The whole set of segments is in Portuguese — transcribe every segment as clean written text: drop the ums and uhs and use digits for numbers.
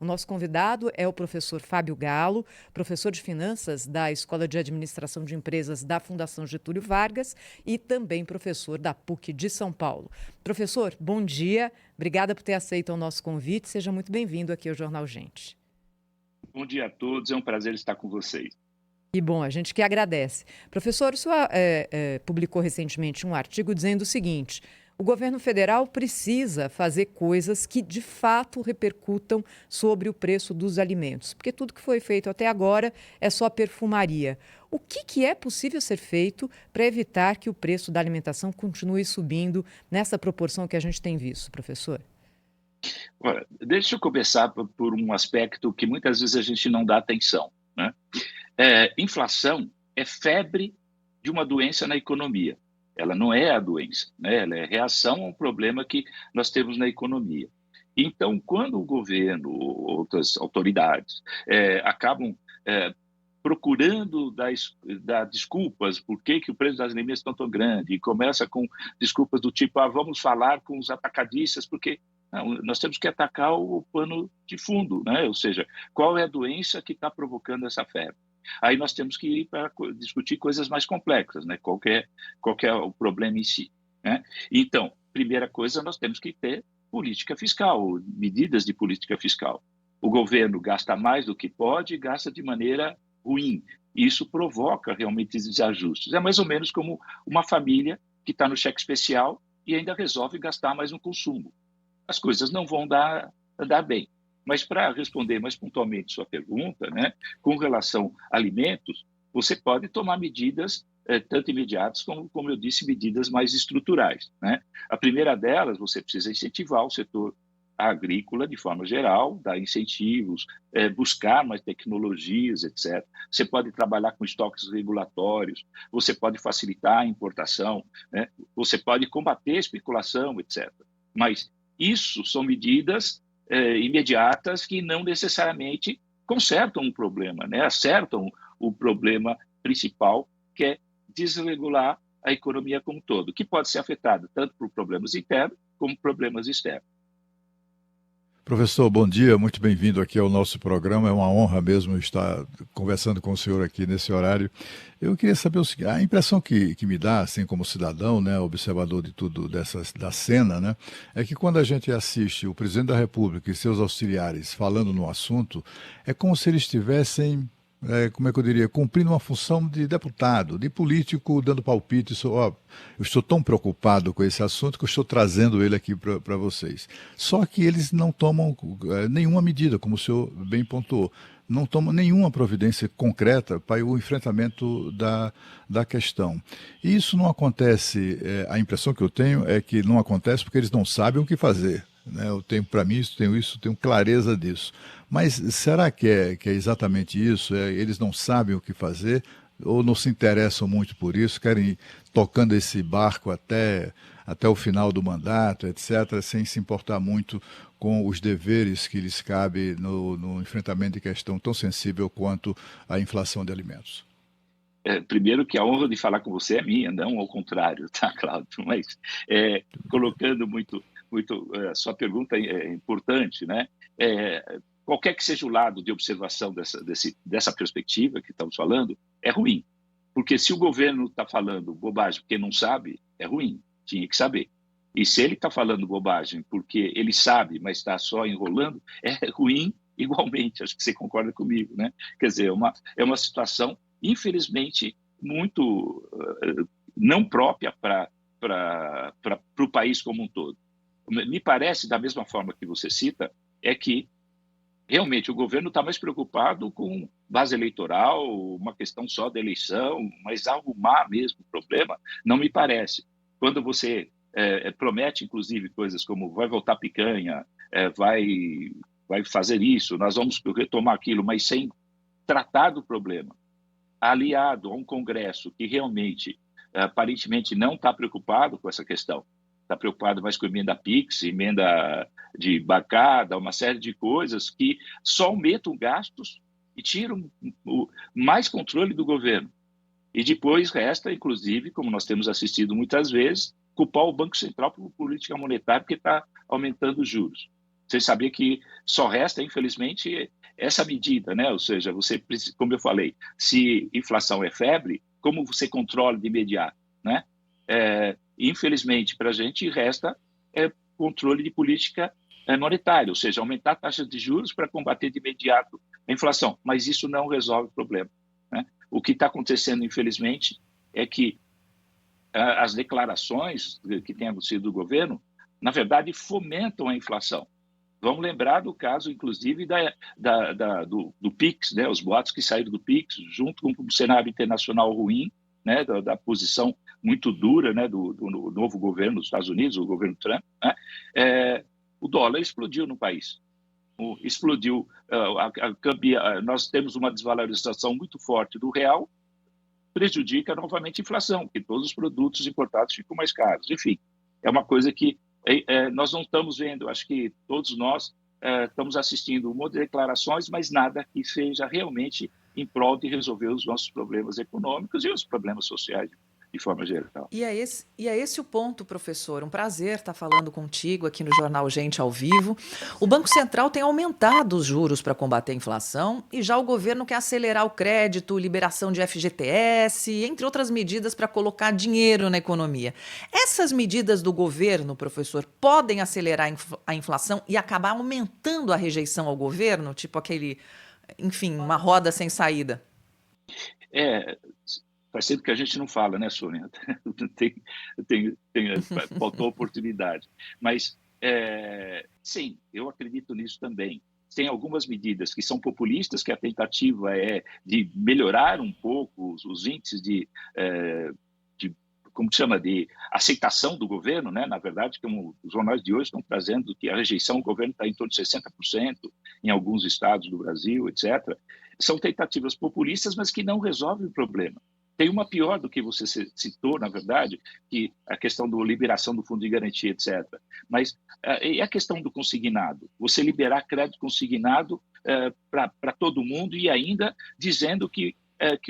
O nosso convidado é o professor Fábio Galo, professor de Finanças da Escola de Administração de Empresas da Fundação Getúlio Vargas e também professor da PUC de São Paulo. Professor, bom dia. Obrigada por ter aceito o nosso convite. Seja muito bem-vindo aqui ao Jornal Gente. Bom dia a todos, é um prazer estar com vocês. Que bom, a gente que agradece. Professor, o senhor publicou recentemente um artigo dizendo o seguinte: o governo federal precisa fazer coisas que de fato repercutam sobre o preço dos alimentos, porque tudo que foi feito até agora é só perfumaria. O que é possível ser feito para evitar que o preço da alimentação continue subindo nessa proporção que a gente tem visto, professor? Olha, deixa eu começar por um aspecto que muitas vezes a gente não dá atenção, né? Inflação é febre de uma doença na economia. Ela não é a doença, né? Ela é reação a um problema que nós temos na economia. Então, quando o governo ou outras autoridades acabam procurando dar desculpas por que o preço das alimentos estão tão grande, e começa com desculpas do tipo, vamos falar com os atacadistas, porque não, nós temos que atacar o pano de fundo, né? Ou seja, qual é a doença que está provocando essa febre? Aí nós temos que ir para discutir coisas mais complexas, né? Qual que é o problema em si, né? Então, primeira coisa, nós temos que ter política fiscal, medidas de política fiscal. O governo gasta mais do que pode e gasta de maneira ruim. Isso provoca realmente desajustes. É mais ou menos como uma família que está no cheque especial e ainda resolve gastar mais no consumo. As coisas não vão andar bem. Mas para responder mais pontualmente sua pergunta, né, com relação a alimentos, você pode tomar medidas tanto imediatas como eu disse, medidas mais estruturais, né? A primeira delas, você precisa incentivar o setor agrícola de forma geral, dar incentivos, buscar mais tecnologias, etc. Você pode trabalhar com estoques regulatórios, você pode facilitar a importação, né? Você pode combater a especulação, etc. Mas isso são medidas imediatas que não necessariamente consertam um problema, né? Acertam o problema principal, que é desregular a economia como um todo, que pode ser afetada tanto por problemas internos como problemas externos. Professor, bom dia, muito bem-vindo aqui ao nosso programa. É uma honra mesmo estar conversando com o senhor aqui nesse horário. Eu queria saber o seguinte: a impressão que me dá, assim como cidadão, né, observador de tudo da cena, né, é que quando a gente assiste o presidente da República e seus auxiliares falando no assunto, é como se eles estivessem, como é que eu diria, cumprindo uma função de deputado, de político, dando palpite. Eu estou tão preocupado com esse assunto que eu estou trazendo ele aqui para vocês. Só que eles não tomam nenhuma medida, como o senhor bem pontuou, não tomam nenhuma providência concreta para o enfrentamento da questão. E isso não acontece, a impressão que eu tenho é que não acontece porque eles não sabem o que fazer. Eu tenho para mim tenho clareza disso. Mas será que é exatamente isso? Eles não sabem o que fazer ou não se interessam muito por isso, querem ir tocando esse barco até o final do mandato, etc., sem se importar muito com os deveres que lhes cabe no enfrentamento de questão tão sensível quanto a inflação de alimentos? Primeiro que a honra de falar com você é minha, não ao contrário, tá, Cláudio? Mas colocando muito a sua pergunta é importante, né? Qualquer que seja o lado de observação dessa perspectiva que estamos falando, é ruim. Porque se o governo está falando bobagem porque não sabe, é ruim, tinha que saber. E se ele está falando bobagem porque ele sabe, mas está só enrolando, é ruim igualmente. Acho que você concorda comigo, né? Quer dizer, é uma situação, infelizmente, muito não própria para o país como um todo. Me parece, da mesma forma que você cita, é que realmente o governo está mais preocupado com base eleitoral, uma questão só da eleição, mas arrumar mesmo o problema, não me parece. Quando você promete, inclusive, coisas como vai voltar picanha, vai fazer isso, nós vamos retomar aquilo, mas sem tratar do problema, aliado a um Congresso que realmente, aparentemente, não está preocupado com essa questão, está preocupado mais com emenda PIX, emenda de bancada, uma série de coisas que só aumentam gastos e tiram mais controle do governo. E depois resta, inclusive, como nós temos assistido muitas vezes, culpar o Banco Central por política monetária porque está aumentando os juros. Você sabia que só resta, infelizmente, essa medida, né? Ou seja, você, como eu falei, se inflação é febre, como você controla de imediato, né? Infelizmente, para a gente resta controle de política monetária, ou seja, aumentar a taxa de juros para combater de imediato a inflação. Mas isso não resolve o problema, né? O que está acontecendo, infelizmente, é que as declarações que têm acontecido do governo, na verdade, fomentam a inflação. Vamos lembrar do caso, inclusive, do PIX, né? Os boatos que saíram do PIX, junto com um cenário internacional ruim, né? Da posição muito dura, né? do novo governo dos Estados Unidos, o governo Trump, né? O dólar explodiu no país. Explodiu. Nós temos uma desvalorização muito forte do real, prejudica novamente a inflação, porque todos os produtos importados ficam mais caros. Enfim, é uma coisa que nós não estamos vendo. Acho que todos nós estamos assistindo um monte de declarações, mas nada que seja realmente em prol de resolver os nossos problemas econômicos e os problemas sociais de forma geral. E é esse o ponto, professor. Um prazer estar falando contigo aqui no Jornal Gente ao vivo. O Banco Central tem aumentado os juros para combater a inflação e já o governo quer acelerar o crédito, liberação de FGTS, entre outras medidas para colocar dinheiro na economia. Essas medidas do governo, professor, podem acelerar a inflação e acabar aumentando a rejeição ao governo? Tipo enfim, uma roda sem saída. Faz tempo que a gente não fala, né, Sônia? Faltou oportunidade. Mas, sim, eu acredito nisso também. Tem algumas medidas que são populistas, que a tentativa é de melhorar um pouco os índices como chama, de aceitação do governo, né? Na verdade, como os jornais de hoje estão trazendo que a rejeição ao governo está em torno de 60% em alguns estados do Brasil, etc. São tentativas populistas, mas que não resolvem o problema. Tem uma pior do que você citou, na verdade, que a questão da liberação do fundo de garantia, etc. Mas e a questão do consignado? Você liberar crédito consignado para todo mundo e ainda dizendo que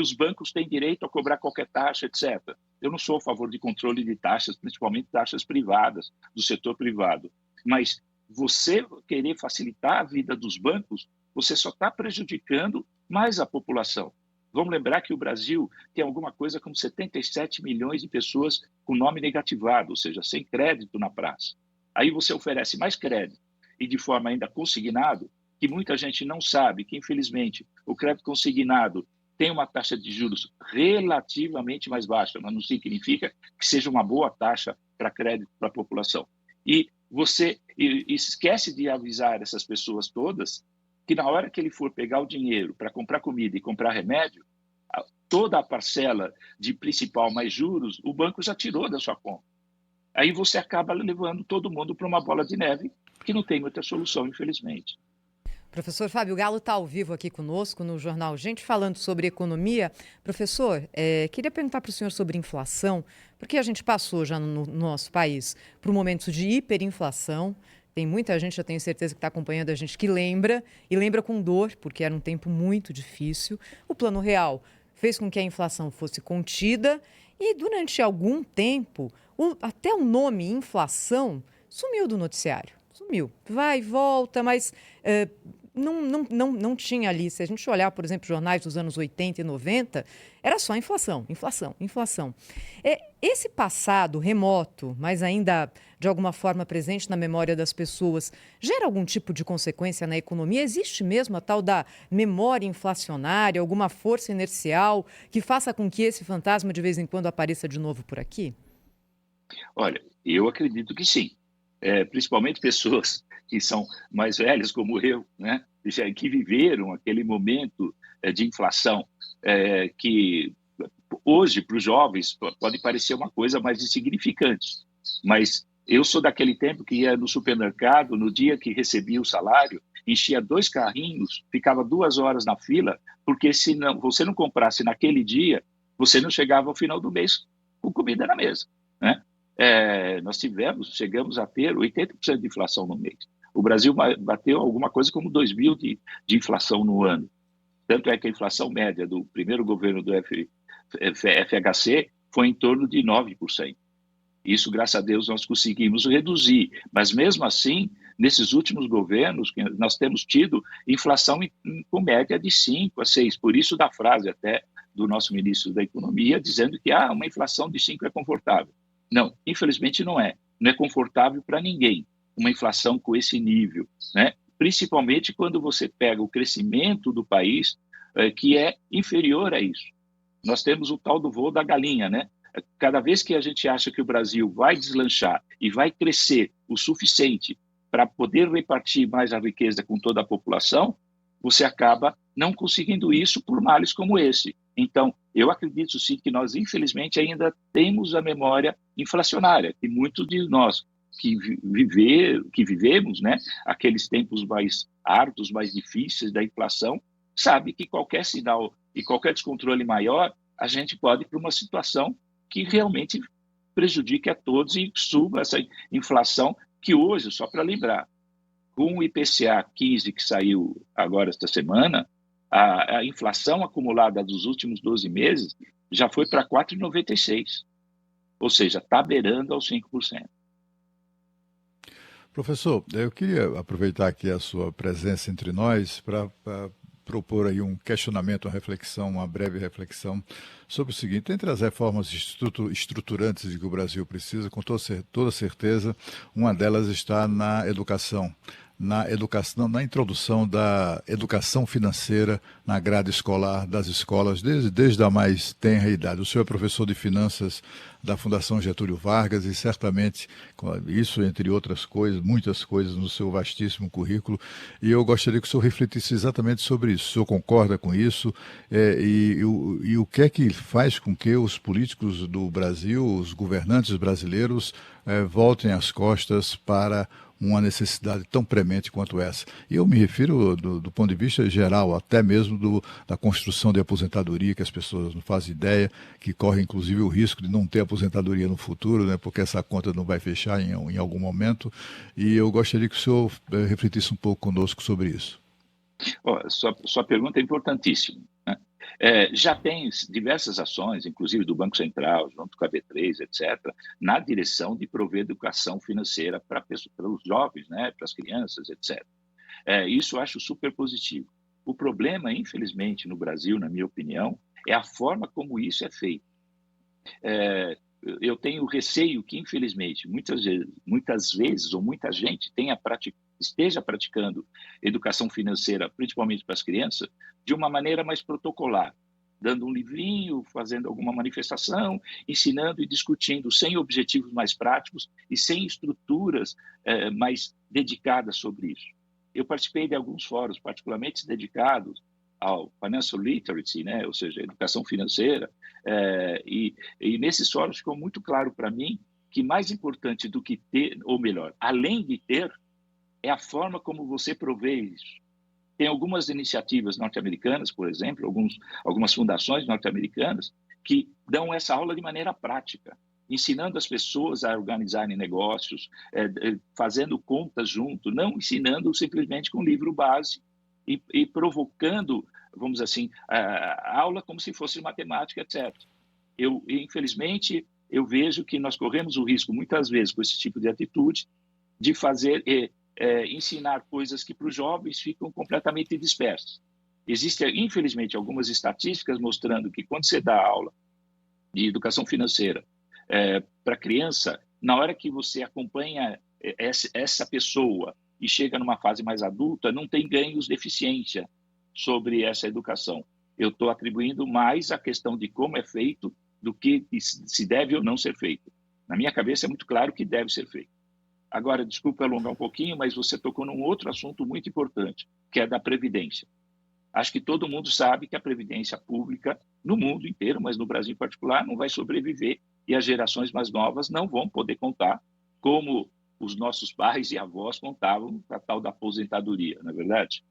os bancos têm direito a cobrar qualquer taxa, etc. Eu não sou a favor de controle de taxas, principalmente taxas privadas, do setor privado. Mas você querer facilitar a vida dos bancos, você só está prejudicando mais a população. Vamos lembrar que o Brasil tem alguma coisa como 77 milhões de pessoas com nome negativado, ou seja, sem crédito na praça. Aí você oferece mais crédito e de forma ainda consignado, que muita gente não sabe que, infelizmente, o crédito consignado tem uma taxa de juros relativamente mais baixa, mas não significa que seja uma boa taxa para crédito para a população. E você esquece de avisar essas pessoas todas que na hora que ele for pegar o dinheiro para comprar comida e comprar remédio, toda a parcela de principal mais juros, o banco já tirou da sua conta. Aí você acaba levando todo mundo para uma bola de neve que não tem outra solução, infelizmente. Professor Fábio Galo está ao vivo aqui conosco no Jornal Gente, falando sobre economia. Professor, queria perguntar para o senhor sobre inflação, porque a gente passou já no nosso país por momentos de hiperinflação. Tem muita gente, eu tenho certeza que está acompanhando a gente, que lembra, e lembra com dor, porque era um tempo muito difícil. O Plano Real fez com que a inflação fosse contida e, durante algum tempo, até o nome inflação sumiu do noticiário. Sumiu. Vai e volta, mas não tinha ali. Se a gente olhar, por exemplo, jornais dos anos 80 e 90, era só inflação, inflação, inflação. Esse passado remoto, mas ainda de alguma forma presente na memória das pessoas, gera algum tipo de consequência na economia? Existe mesmo a tal da memória inflacionária, alguma força inercial que faça com que esse fantasma de vez em quando apareça de novo por aqui? Olha, eu acredito que sim. Principalmente pessoas que são mais velhas como eu, né, que viveram aquele momento de inflação, que hoje, para os jovens, pode parecer uma coisa mais insignificante, mas eu sou daquele tempo que ia no supermercado, no dia que recebia o salário, enchia 2 carrinhos, ficava 2 horas na fila, porque se você não comprasse naquele dia, você não chegava ao final do mês com comida na mesa, né? Nós chegamos a ter 80% de inflação no mês. O Brasil bateu alguma coisa como 2 mil de inflação no ano. Tanto é que a inflação média do primeiro governo do FHC foi em torno de 9%. Isso, graças a Deus, nós conseguimos reduzir. Mas, mesmo assim, Nesses últimos governos, nós temos tido inflação com média de 5 a 6, por isso da frase até do nosso ministro da Economia, dizendo que uma inflação de 5 é confortável. Não, infelizmente não é. Não é confortável para ninguém uma inflação com esse nível, né? Principalmente quando você pega o crescimento do país, que é inferior a isso. Nós temos o tal do voo da galinha, né? Cada vez que a gente acha que o Brasil vai deslanchar e vai crescer o suficiente para poder repartir mais a riqueza com toda a população, você acaba não conseguindo isso por males como esse. Então, eu acredito sim que nós, infelizmente, ainda temos a memória inflacionária, que muitos de nós que vivemos, né, aqueles tempos mais árduos, mais difíceis da inflação, sabe que qualquer sinal e qualquer descontrole maior, a gente pode ir para uma situação que realmente prejudique a todos e suba essa inflação que hoje, só para lembrar, com o IPCA 15 que saiu agora esta semana, a inflação acumulada dos últimos 12 meses já foi para 4,96%, ou seja, está beirando aos 5%. Professor, eu queria aproveitar aqui a sua presença entre nós para propor aí um questionamento, uma reflexão, uma breve reflexão sobre o seguinte: entre as reformas estruturantes de que o Brasil precisa, com toda certeza, uma delas está na educação, na introdução da educação financeira na grade escolar das escolas, desde a mais tenra idade. O senhor é professor de finanças da Fundação Getúlio Vargas e certamente isso, entre outras coisas, muitas coisas no seu vastíssimo currículo, e eu gostaria que o senhor refletisse exatamente sobre isso. O senhor concorda com isso? E o que é que faz com que os políticos do Brasil, os governantes brasileiros, voltem as costas para uma necessidade tão premente quanto essa? E eu me refiro do ponto de vista geral, até mesmo da construção de aposentadoria, que as pessoas não fazem ideia, que corre inclusive o risco de não ter aposentadoria no futuro, né, porque essa conta não vai fechar em algum momento. E eu gostaria que o senhor refletisse um pouco conosco sobre isso. Sua pergunta é importantíssima, né? Já tem diversas ações, inclusive do Banco Central, junto com a B3, etc., na direção de prover educação financeira para os jovens, né, para as crianças, etc. Isso eu acho super positivo. O problema, infelizmente, no Brasil, na minha opinião, é a forma como isso é feito. Eu tenho receio que, infelizmente, muitas vezes ou muita gente esteja praticando educação financeira, principalmente para as crianças, de uma maneira mais protocolar, dando um livrinho, fazendo alguma manifestação, ensinando e discutindo sem objetivos mais práticos e sem estruturas mais dedicadas sobre isso. Eu participei de alguns fóruns particularmente dedicados ao financial literacy, né? Ou seja, educação financeira, e nesses fóruns ficou muito claro para mim que mais importante do que ter, ou melhor, além de ter, é a forma como você provê isso. Tem algumas iniciativas norte-americanas, por exemplo, algumas fundações norte-americanas que dão essa aula de maneira prática, ensinando as pessoas a organizarem negócios, fazendo contas junto, não ensinando simplesmente com livro base e provocando, vamos dizer assim, a aula como se fosse matemática, etc. Infelizmente, eu vejo que nós corremos o risco, muitas vezes, com esse tipo de atitude, de fazer ensinar coisas que para os jovens ficam completamente dispersas. Existem, infelizmente, algumas estatísticas mostrando que quando você dá aula de educação financeira para criança, na hora que você acompanha essa pessoa e chega numa fase mais adulta, não tem ganhos de eficiência sobre essa educação. Eu estou atribuindo mais a questão de como é feito do que se deve ou não ser feito. Na minha cabeça é muito claro que deve ser feito. Agora, desculpe alongar um pouquinho, mas você tocou num outro assunto muito importante, que é da Previdência. Acho que todo mundo sabe que a Previdência pública, no mundo inteiro, mas no Brasil em particular, não vai sobreviver e as gerações mais novas não vão poder contar como os nossos pais e avós contavam a tal da aposentadoria, não é verdade?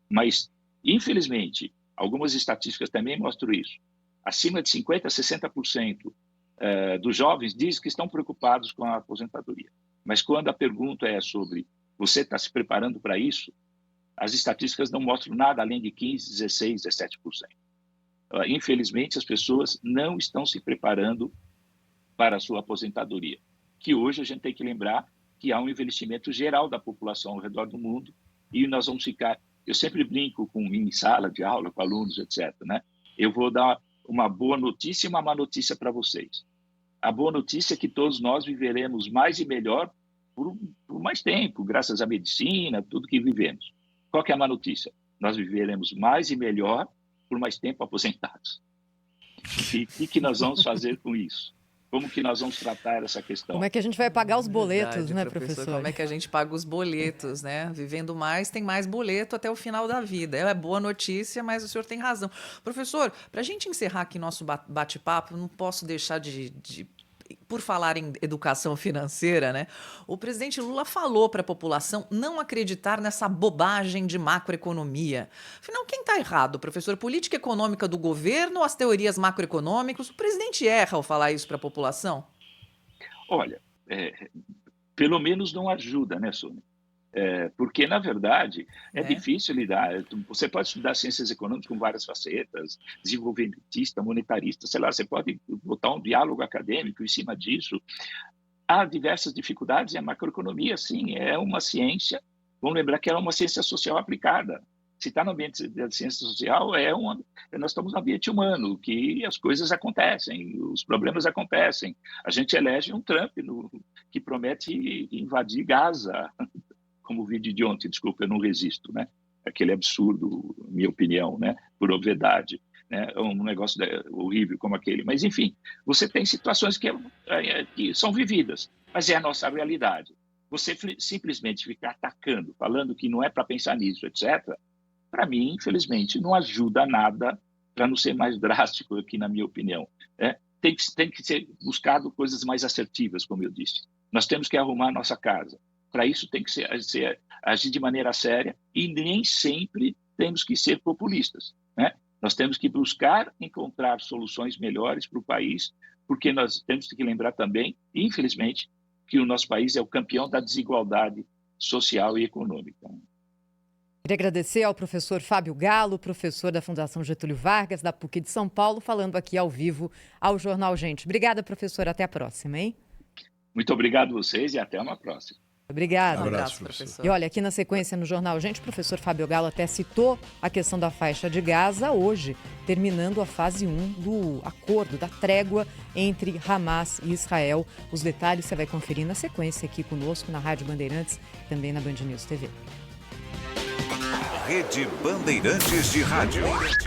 Mas, infelizmente, algumas estatísticas também mostram isso. Acima de 50% a 60% dos jovens dizem que estão preocupados com a aposentadoria. Mas quando a pergunta é sobre você está se preparando para isso, as estatísticas não mostram nada além de 15%, 16%, 17%. Infelizmente, as pessoas não estão se preparando para a sua aposentadoria, que hoje a gente tem que lembrar que há um envelhecimento geral da população ao redor do mundo e nós vamos ficar... Eu sempre brinco em sala de aula, com alunos, etc., né? Eu vou dar uma boa notícia e uma má notícia para vocês. A boa notícia é que todos nós viveremos mais e melhor por mais tempo, graças à medicina, tudo que vivemos. Qual que é a má notícia? Nós viveremos mais e melhor por mais tempo aposentados. E o que nós vamos fazer com isso? Como que nós vamos tratar essa questão? Como é que a gente vai pagar os boletos, Verdade, né, professor? Como é que a gente paga os boletos, né? Vivendo mais, tem mais boleto até o final da vida. É boa notícia, mas o senhor tem razão. Professor, para a gente encerrar aqui nosso bate-papo, não posso deixar por falar em educação financeira, né? O presidente Lula falou para a população não acreditar nessa bobagem de macroeconomia. Afinal, quem está errado, professor? Política econômica do governo ou as teorias macroeconômicas? O presidente erra ao falar isso para a população? Olha, pelo menos não ajuda, né, Sônia? Porque, na verdade, é difícil lidar. Você pode estudar ciências econômicas com várias facetas, desenvolvimentista, monetarista, sei lá, você pode botar um diálogo acadêmico em cima disso. Há diversas dificuldades e a macroeconomia, sim, é uma ciência, vamos lembrar que ela é uma ciência social aplicada. Se está no ambiente da ciência social, nós estamos no ambiente humano, que as coisas acontecem, os problemas acontecem. A gente elege um Trump que promete invadir Gaza, como o vídeo de ontem, desculpa, eu não resisto, né? Aquele absurdo, minha opinião, né? Por obviedade, né? Um negócio horrível como aquele. Mas, enfim, você tem situações que são vividas, mas é a nossa realidade. Você simplesmente ficar atacando, falando que não é para pensar nisso, etc., para mim, infelizmente, não ajuda nada, para não ser mais drástico aqui, na minha opinião. Né? Tem que ser buscado coisas mais assertivas, como eu disse. Nós temos que arrumar a nossa casa. Para isso tem que agir de maneira séria e nem sempre temos que ser populistas, né? Nós temos que buscar encontrar soluções melhores para o país, porque nós temos que lembrar também, infelizmente, que o nosso país é o campeão da desigualdade social e econômica. Queria agradecer ao professor Fábio Galo, professor da Fundação Getúlio Vargas, da PUC de São Paulo, falando aqui ao vivo ao Jornal Gente. Obrigada, professor. Até a próxima, hein? Muito obrigado a vocês e até uma próxima. Obrigada. Um abraço, professor. E olha, aqui na sequência no Jornal Gente, o professor Fábio Galo até citou a questão da faixa de Gaza hoje, terminando a fase 1 do acordo, da trégua entre Hamas e Israel. Os detalhes você vai conferir na sequência aqui conosco na Rádio Bandeirantes, também na Band News TV. Rede Bandeirantes de Rádio.